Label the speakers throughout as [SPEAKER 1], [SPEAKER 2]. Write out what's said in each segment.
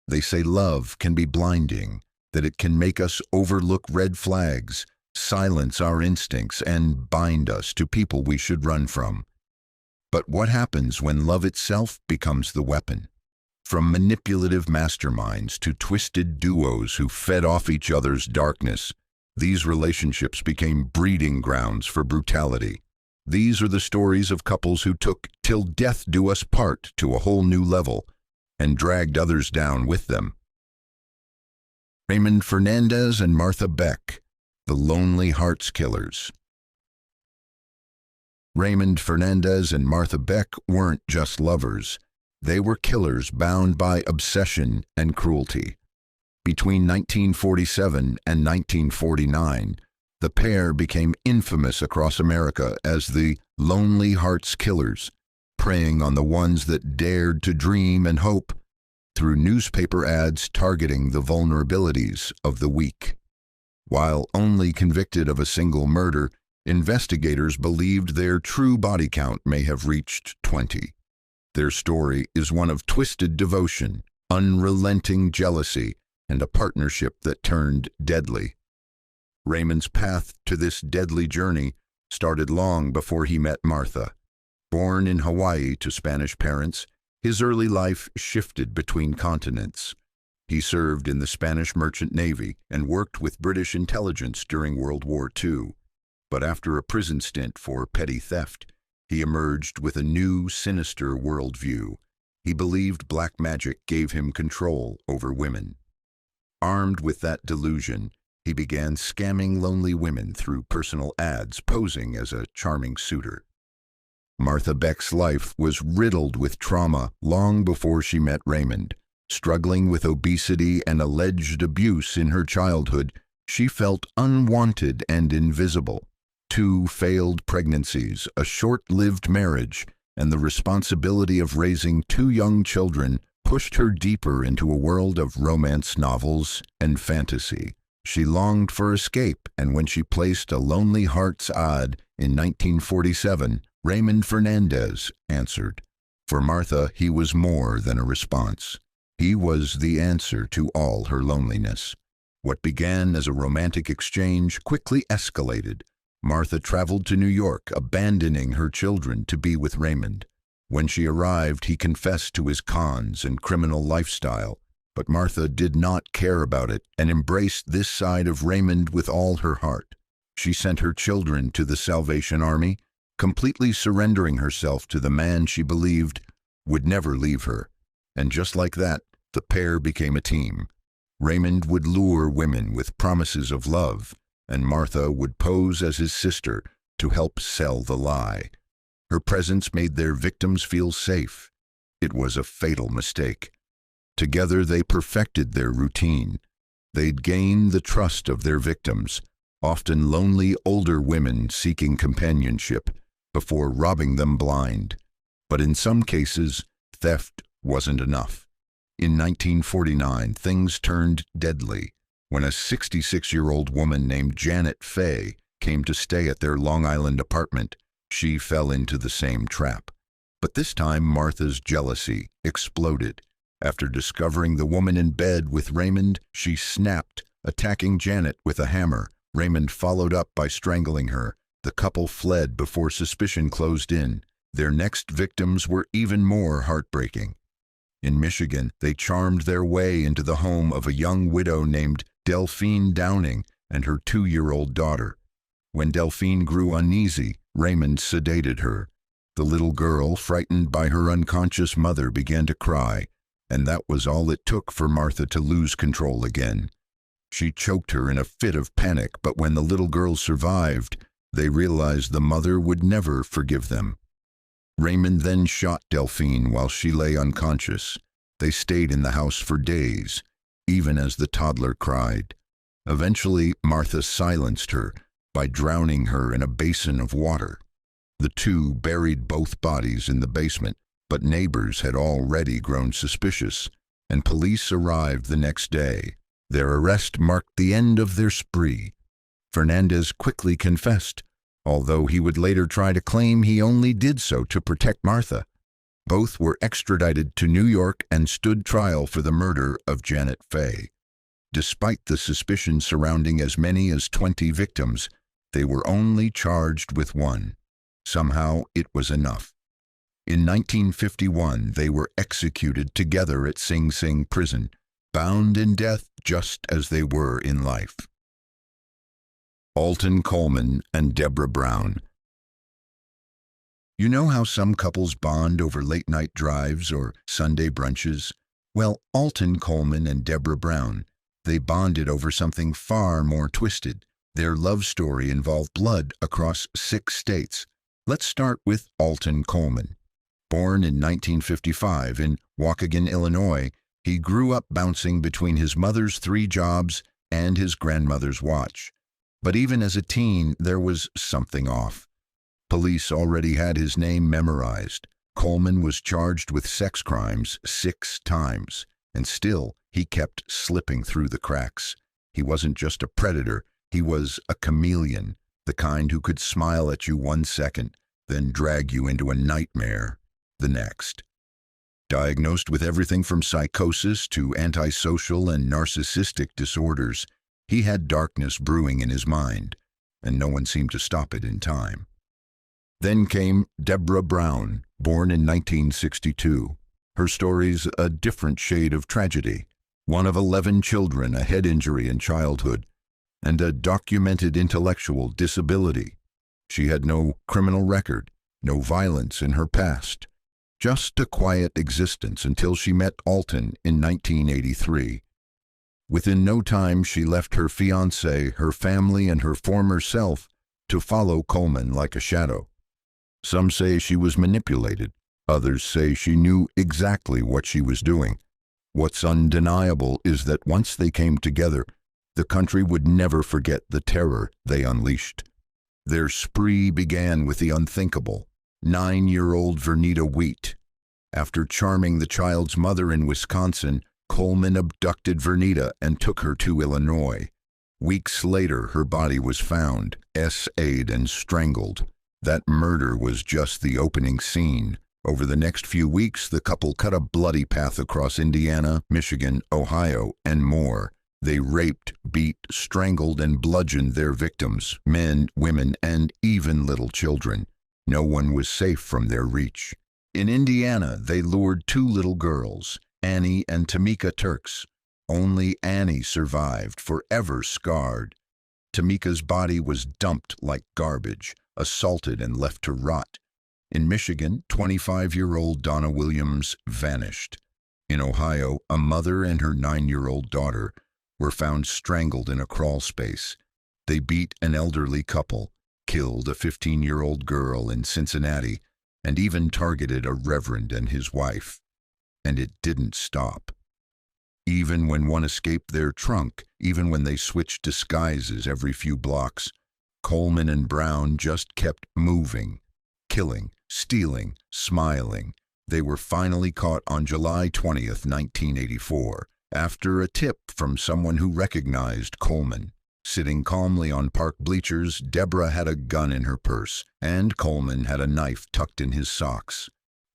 [SPEAKER 1] They say love can be blinding, that it can make us overlook red flags, silence our instincts, and bind us to people we should run from. But what happens when love itself becomes the weapon? From manipulative masterminds to twisted duos who fed off each other's darkness, these relationships became breeding grounds for brutality. These are the stories of couples who took "till death do us part" to a whole new level and dragged others down with them. Raymond Fernandez and Martha Beck, the Lonely Hearts Killers. Raymond Fernandez and Martha Beck weren't just lovers. They were killers bound by obsession and cruelty. Between 1947 and 1949, the pair became infamous across America as the Lonely Hearts Killers, preying on the ones that dared to dream and hope through newspaper ads targeting the vulnerabilities of the weak. While only convicted of a single murder, investigators believed their true body count may have reached 20. Their story is one of twisted devotion, unrelenting jealousy, and a partnership that turned deadly. Raymond's path to this deadly journey started long before he met Martha. Born in Hawaii to Spanish parents, his early life shifted between continents. He served in the Spanish Merchant Navy and worked with British intelligence during World War II. But after a prison stint for petty theft, he emerged with a new, sinister worldview. He believed black magic gave him control over women. Armed with that delusion, he began scamming lonely women through personal ads, posing as a charming suitor. Martha Beck's life was riddled with trauma long before she met Raymond. Struggling with obesity and alleged abuse in her childhood, she felt unwanted and invisible. 2 failed pregnancies, a short-lived marriage, and the responsibility of raising 2 young children pushed her deeper into a world of romance novels and fantasy. She longed for escape, and when she placed a Lonely Hearts ad in 1947, Raymond Fernandez answered. For Martha, he was more than a response. He was the answer to all her loneliness. What began as a romantic exchange quickly escalated. Martha traveled to New York, abandoning her children to be with Raymond. When she arrived, he confessed to his cons and criminal lifestyle, but Martha did not care about it and embraced this side of Raymond with all her heart. She sent her children to the Salvation Army, completely surrendering herself to the man she believed would never leave her. And just like that, the pair became a team. Raymond would lure women with promises of love, and Martha would pose as his sister to help sell the lie. Her presence made their victims feel safe. It was a fatal mistake. Together they perfected their routine. They'd gain the trust of their victims, often lonely older women seeking companionship, before robbing them blind. But in some cases, theft wasn't enough. In 1949, things turned deadly when a 66-year-old woman named Janet Fay came to stay at their Long Island apartment. She fell into the same trap. But this time, Martha's jealousy exploded. After discovering the woman in bed with Raymond, she snapped, attacking Janet with a hammer. Raymond followed up by strangling her. The couple fled before suspicion closed in. Their next victims were even more heartbreaking. In Michigan, they charmed their way into the home of a young widow named Delphine Downing and her 2-year-old daughter. When Delphine grew uneasy, Raymond sedated her. The little girl, frightened by her unconscious mother, began to cry, and that was all it took for Martha to lose control again. She choked her in a fit of panic, but when the little girl survived, they realized the mother would never forgive them. Raymond then shot Delphine while she lay unconscious. They stayed in the house for days, even as the toddler cried. Eventually, Martha silenced her by drowning her in a basin of water. The two buried both bodies in the basement, but neighbors had already grown suspicious, and police arrived the next day. Their arrest marked the end of their spree. Fernandez quickly confessed, although he would later try to claim he only did so to protect Martha. Both were extradited to New York and stood trial for the murder of Janet Fay. Despite the suspicion surrounding as many as 20 victims, they were only charged with one. Somehow it was enough. In 1951, they were executed together at Sing Sing prison, bound in death just as they were in life. Alton Coleman and Deborah Brown. You know how some couples bond over late-night drives or Sunday brunches? Well, Alton Coleman and Deborah Brown, they bonded over something far more twisted. Their love story involved blood across 6 states. Let's start with Alton Coleman. Born in 1955 in Waukegan, Illinois, he grew up bouncing between his mother's 3 jobs and his grandmother's watch. But even as a teen, there was something off. Police already had his name memorized. Coleman was charged with sex crimes 6 times, and still he kept slipping through the cracks. He wasn't just a predator, he was a chameleon, the kind who could smile at you one second, then drag you into a nightmare the next. Diagnosed with everything from psychosis to antisocial and narcissistic disorders, he had darkness brewing in his mind, and no one seemed to stop it in time. Then came Deborah Brown, born in 1962. Her story's a different shade of tragedy. One of 11 children, a head injury in childhood, and a documented intellectual disability. She had no criminal record, no violence in her past. Just a quiet existence until she met Alton in 1983. Within no time, she left her fiancé, her family, and her former self to follow Coleman like a shadow. Some say she was manipulated. Others say she knew exactly what she was doing. What's undeniable is that once they came together, the country would never forget the terror they unleashed. Their spree began with the unthinkable. 9-year-old Vernita Wheat. After charming the child's mother in Wisconsin, Coleman abducted Vernita and took her to Illinois. Weeks later, her body was found, essayed and strangled. That murder was just the opening scene. Over the next few weeks, the couple cut a bloody path across Indiana, Michigan, Ohio, and more. They raped, beat, strangled, and bludgeoned their victims, men, women, and even little children. No one was safe from their reach. In Indiana, they lured 2 little girls, Annie and Tamika Turks. Only Annie survived, forever scarred. Tamika's body was dumped like garbage, assaulted and left to rot. In Michigan, 25-year-old Donna Williams vanished. In Ohio, a mother and her 9-year-old daughter were found strangled in a crawl space. They beat an elderly couple, killed a 15-year-old girl in Cincinnati, and even targeted a reverend and his wife. And it didn't stop. Even when one escaped their trunk, even when they switched disguises every few blocks, Coleman and Brown just kept moving, killing, stealing, smiling. They were finally caught on July 20th, 1984, after a tip from someone who recognized Coleman. Sitting calmly on park bleachers, Deborah had a gun in her purse, and Coleman had a knife tucked in his socks.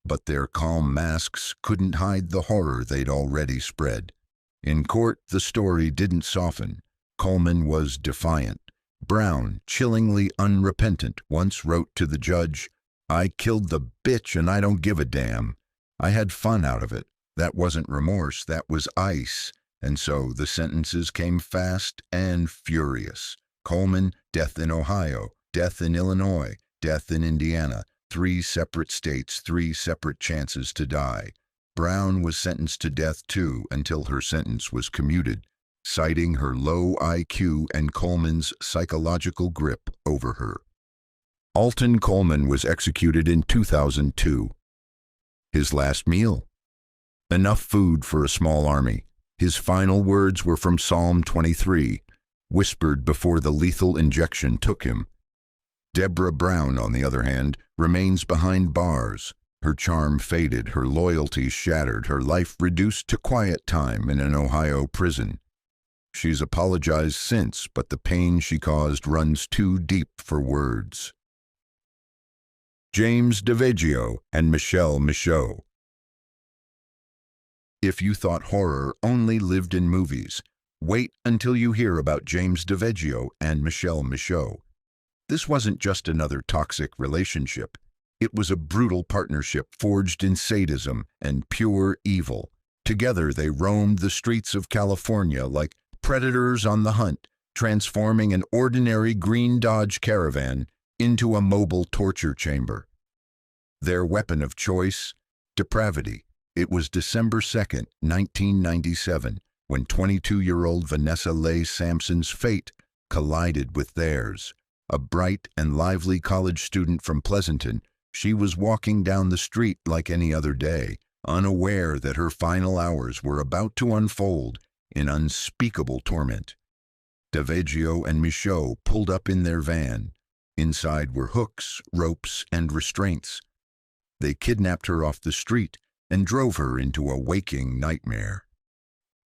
[SPEAKER 1] But their calm masks couldn't hide the horror they'd already spread. In court, the story didn't soften. Coleman was defiant. Brown, chillingly unrepentant, once wrote to the judge, "I killed the bitch and I don't give a damn. I had fun out of it. That wasn't remorse, that was ice." And so the sentences came fast and furious. Coleman, death in Ohio, death in Illinois, death in Indiana, 3 separate states, 3 separate chances to die. Brown was sentenced to death too until her sentence was commuted, citing her low IQ and Coleman's psychological grip over her. Alton Coleman was executed in 2002. His last meal? Enough food for a small army. His final words were from Psalm 23, whispered before the lethal injection took him. Deborah Brown, on the other hand, remains behind bars. Her charm faded, her loyalty shattered, her life reduced to quiet time in an Ohio prison. She's apologized since, but the pain she caused runs too deep for words. James DiVeggio and Michelle Michaud. If you thought horror only lived in movies, wait until you hear about James DiVeggio and Michelle Michaud. This wasn't just another toxic relationship. It was a brutal partnership forged in sadism and pure evil. Together they roamed the streets of California like predators on the hunt, transforming an ordinary green Dodge Caravan into a mobile torture chamber. Their weapon of choice? Depravity. It was December 2nd, 1997, when 22-year-old Vanessa Leigh Sampson's fate collided with theirs. A bright and lively college student from Pleasanton, she was walking down the street like any other day, unaware that her final hours were about to unfold in unspeakable torment. DiVeggio and Michaud pulled up in their van. Inside were hooks, ropes, and restraints. They kidnapped her off the street and drove her into a waking nightmare.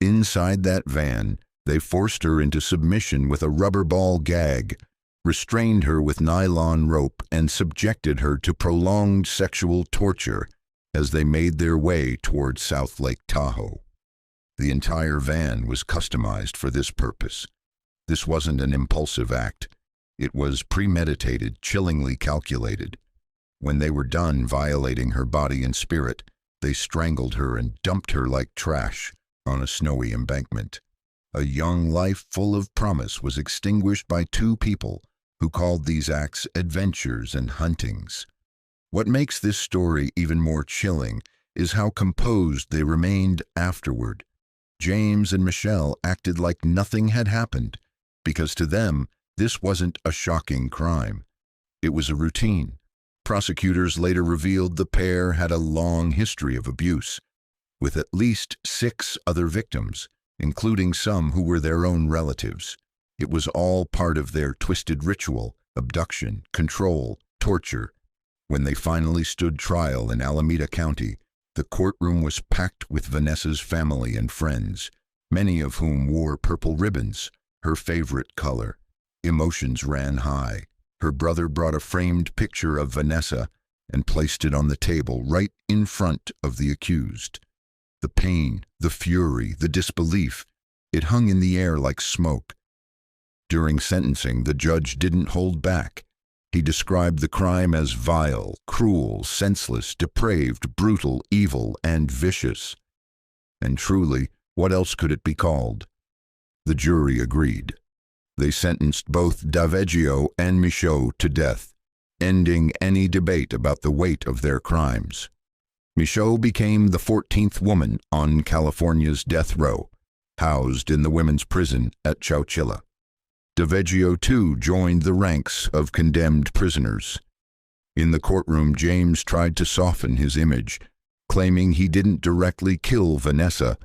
[SPEAKER 1] Inside that van, they forced her into submission with a rubber ball gag, restrained her with nylon rope, and subjected her to prolonged sexual torture as they made their way toward South Lake Tahoe. The entire van was customized for this purpose. This wasn't an impulsive act. It was premeditated, chillingly calculated. When they were done violating her body and spirit, they strangled her and dumped her like trash on a snowy embankment. A young life full of promise was extinguished by two people who called these acts adventures and huntings. What makes this story even more chilling is how composed they remained afterward. James and Michelle acted like nothing had happened, because to them, this wasn't a shocking crime. It was a routine. Prosecutors later revealed the pair had a long history of abuse, with at least 6 other victims, including some who were their own relatives. It was all part of their twisted ritual: abduction, control, torture. When they finally stood trial in Alameda County, the courtroom was packed with Vanessa's family and friends, many of whom wore purple ribbons, her favorite color. Emotions ran high. Her brother brought a framed picture of Vanessa and placed it on the table right in front of the accused. The pain, the fury, the disbelief, it hung in the air like smoke. During sentencing, the judge didn't hold back. He described the crime as vile, cruel, senseless, depraved, brutal, evil, and vicious. And truly, what else could it be called? The jury agreed. They sentenced both DiVeggio and Michaud to death, ending any debate about the weight of their crimes. Michaud became the 14th woman on California's death row, housed in the women's prison at Chowchilla. DiVeggio, too, joined the ranks of condemned prisoners. In the courtroom, James tried to soften his image, claiming he didn't directly kill Vanessa,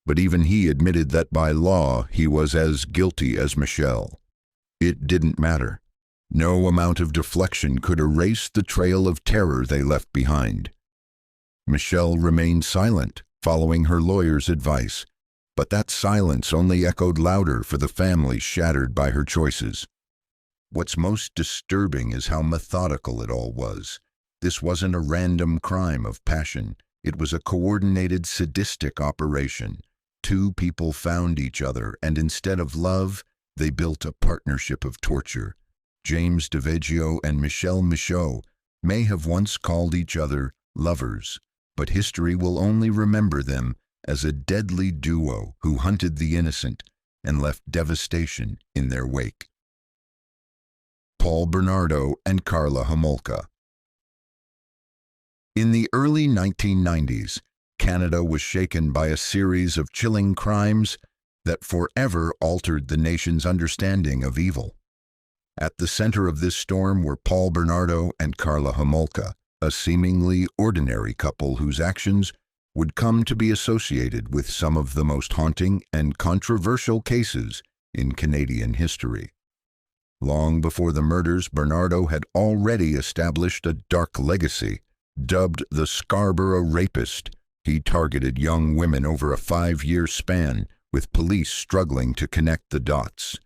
[SPEAKER 1] but even he admitted that by law he was as guilty as Michelle. It didn't matter. No amount of deflection could erase the trail of terror they left behind. Michelle remained silent, following her lawyer's advice, but that silence only echoed louder for the family shattered by her choices. What's most disturbing is how methodical it all was. This wasn't a random crime of passion. It was a coordinated, sadistic operation. Two people found each other, and instead of love, they built a partnership of torture. James DiVeggio and Michelle Michaud may have once called each other lovers, but history will only remember them as a deadly duo who hunted the innocent and left devastation in their wake. Paul Bernardo and Karla Homolka. In the early 1990s, Canada was shaken by a series of chilling crimes that forever altered the nation's understanding of evil. At the center of this storm were Paul Bernardo and Karla Homolka, a seemingly ordinary couple whose actions would come to be associated with some of the most haunting and controversial cases in Canadian history. Long before the murders, Bernardo had already established a dark legacy. Dubbed the Scarborough Rapist, he targeted young women over a 5-year span, with police struggling to connect the dots.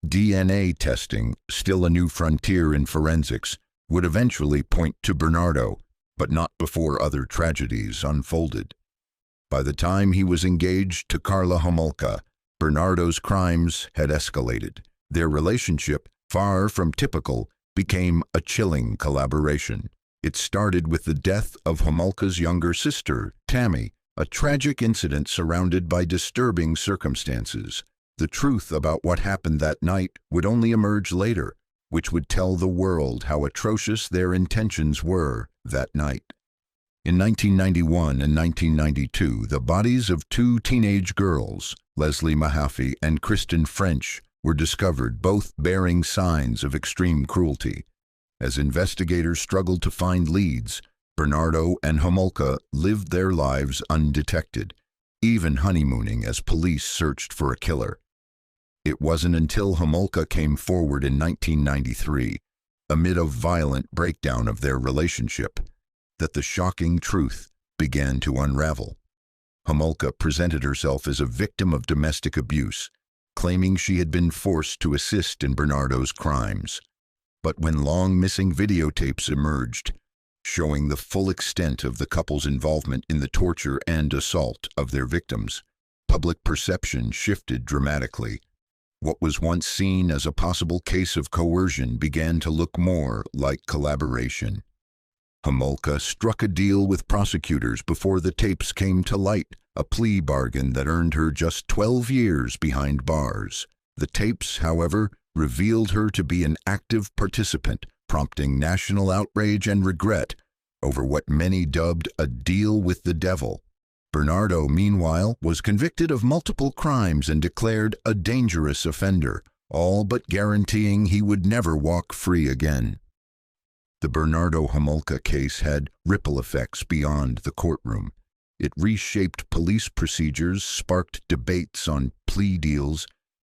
[SPEAKER 1] DNA testing, still a new frontier in forensics, would eventually point to Bernardo, but not before other tragedies unfolded. By the time he was engaged to Karla Homolka, Bernardo's crimes had escalated. Their relationship, far from typical, became a chilling collaboration. It started with the death of Homolka's younger sister, Tammy, a tragic incident surrounded by disturbing circumstances. The truth about what happened that night would only emerge later, which would tell the world how atrocious their intentions were that night. In 1991 and 1992, the bodies of two teenage girls, Leslie Mahaffey and Kristen French, were discovered, both bearing signs of extreme cruelty. As investigators struggled to find leads, Bernardo and Homolka lived their lives undetected, even honeymooning as police searched for a killer. It wasn't until Homolka came forward in 1993, amid a violent breakdown of their relationship, that the shocking truth began to unravel. Homolka presented herself as a victim of domestic abuse, claiming she had been forced to assist in Bernardo's crimes. But when long-missing videotapes emerged, showing the full extent of the couple's involvement in the torture and assault of their victims, public perception shifted dramatically. What was once seen as a possible case of coercion began to look more like collaboration. Homolka struck a deal with prosecutors before the tapes came to light, a plea bargain that earned her just 12 years behind bars. The tapes, however, revealed her to be an active participant, prompting national outrage and regret over what many dubbed a deal with the devil. Bernardo, meanwhile, was convicted of multiple crimes and declared a dangerous offender, all but guaranteeing he would never walk free again. The Bernardo Homolka case had ripple effects beyond the courtroom. It reshaped police procedures, sparked debates on plea deals,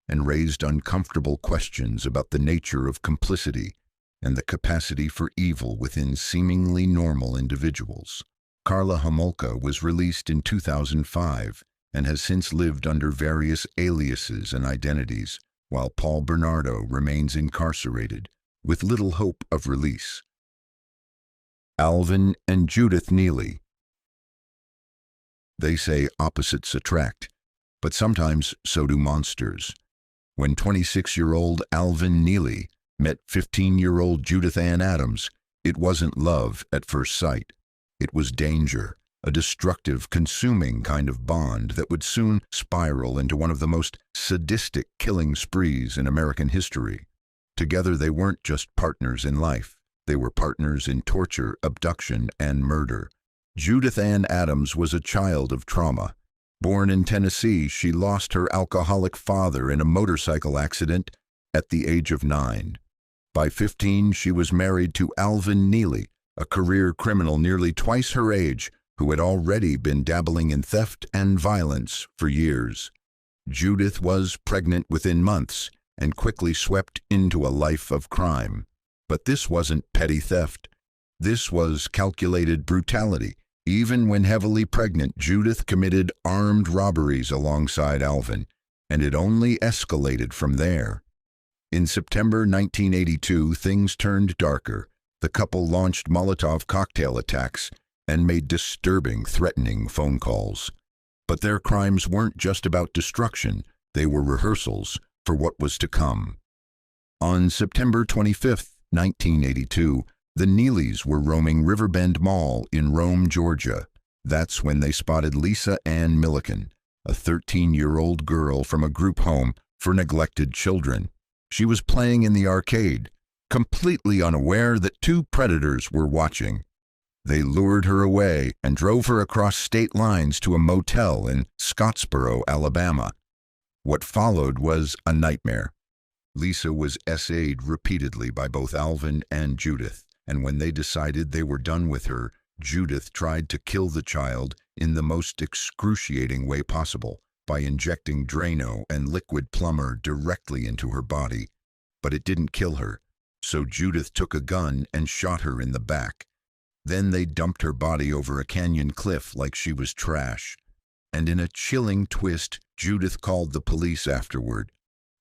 [SPEAKER 1] and raised uncomfortable questions about the nature of complicity and the capacity for evil within seemingly normal individuals. Karla Homolka was released in 2005 and has since lived under various aliases and identities, while Paul Bernardo remains incarcerated, with little hope of release. Alvin and Judith Neely. They say opposites attract, but sometimes so do monsters. When 26-year-old Alvin Neely met 15-year-old Judith Ann Adams, it wasn't love at first sight. It was danger, a destructive, consuming kind of bond that would soon spiral into one of the most sadistic killing sprees in American history. Together they weren't just partners in life. They were partners in torture, abduction, and murder. Judith Ann Adams was a child of trauma. Born in Tennessee, she lost her alcoholic father in a motorcycle accident at the age of 9. By 15, she was married to Alvin Neely, a career criminal nearly twice her age, who had already been dabbling in theft and violence for years. Judith was pregnant within months and quickly swept into a life of crime. But this wasn't petty theft. This was calculated brutality. Even when heavily pregnant, Judith committed armed robberies alongside Alvin, and it only escalated from there. In September 1982, things turned darker. The couple launched Molotov cocktail attacks and made disturbing, threatening phone calls. But their crimes weren't just about destruction. They were rehearsals for what was to come. On September 25th, 1982, the Neelys were roaming Riverbend Mall in Rome, Georgia. That's when they spotted Lisa Ann Milliken, a 13-year-old girl from a group home for neglected children. She was playing in the arcade, completely unaware that two predators were watching. They lured her away and drove her across state lines to a motel in Scottsboro, Alabama. What followed was a nightmare. Lisa was essayed repeatedly by both Alvin and Judith, and when they decided they were done with her, Judith tried to kill the child in the most excruciating way possible by injecting Drano and liquid plumber directly into her body. But it didn't kill her, so Judith took a gun and shot her in the back. Then they dumped her body over a canyon cliff like she was trash. And in a chilling twist, Judith called the police afterward.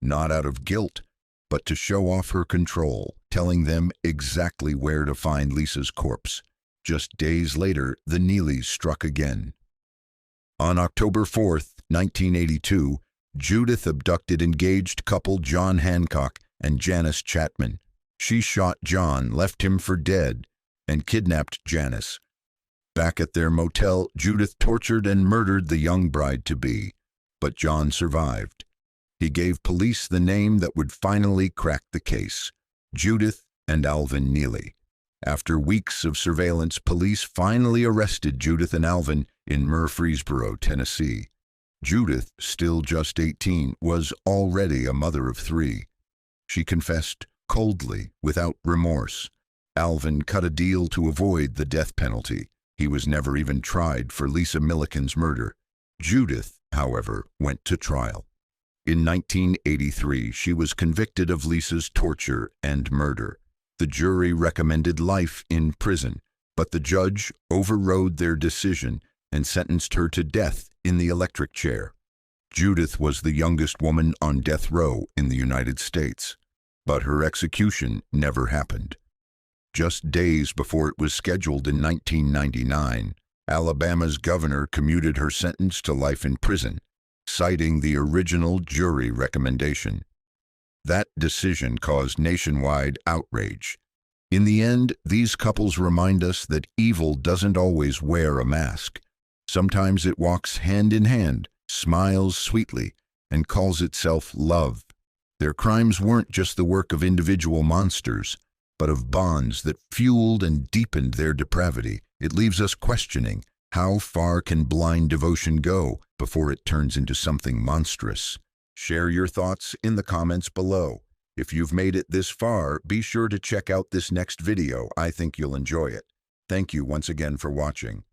[SPEAKER 1] Not out of guilt, but to show off her control. telling them exactly where to find Lisa's corpse. Just days later, the Neelys struck again. On October 4th, 1982, Judith abducted engaged couple John Hancock and Janice Chapman. She shot John, left him for dead, and kidnapped Janice. Back at their motel, Judith tortured and murdered the young bride-to-be, but John survived. He gave police the name that would finally crack the case: Judith and Alvin Neely. After weeks of surveillance, police finally arrested Judith and Alvin in Murfreesboro, Tennessee. Judith, still just 18, was already a mother of 3. She confessed coldly, without remorse. Alvin cut a deal to avoid the death penalty. He was never even tried for Lisa Milliken's murder. Judith, however, went to trial. In 1983, she was convicted of Lisa's torture and murder. The jury recommended life in prison, but the judge overrode their decision and sentenced her to death in the electric chair. Judith was the youngest woman on death row in the United States, but her execution never happened. Just days before it was scheduled in 1999, Alabama's governor commuted her sentence to life in prison, citing the original jury recommendation. That decision caused nationwide outrage. In the end, these couples remind us that evil doesn't always wear a mask. Sometimes it walks hand in hand, smiles sweetly, and calls itself love. Their crimes weren't just the work of individual monsters, but of bonds that fueled and deepened their depravity. It leaves us questioning, how far can blind devotion go before it turns into something monstrous? Share your thoughts in the comments below. If you've made it this far, be sure to check out this next video. I think you'll enjoy it. Thank you once again for watching.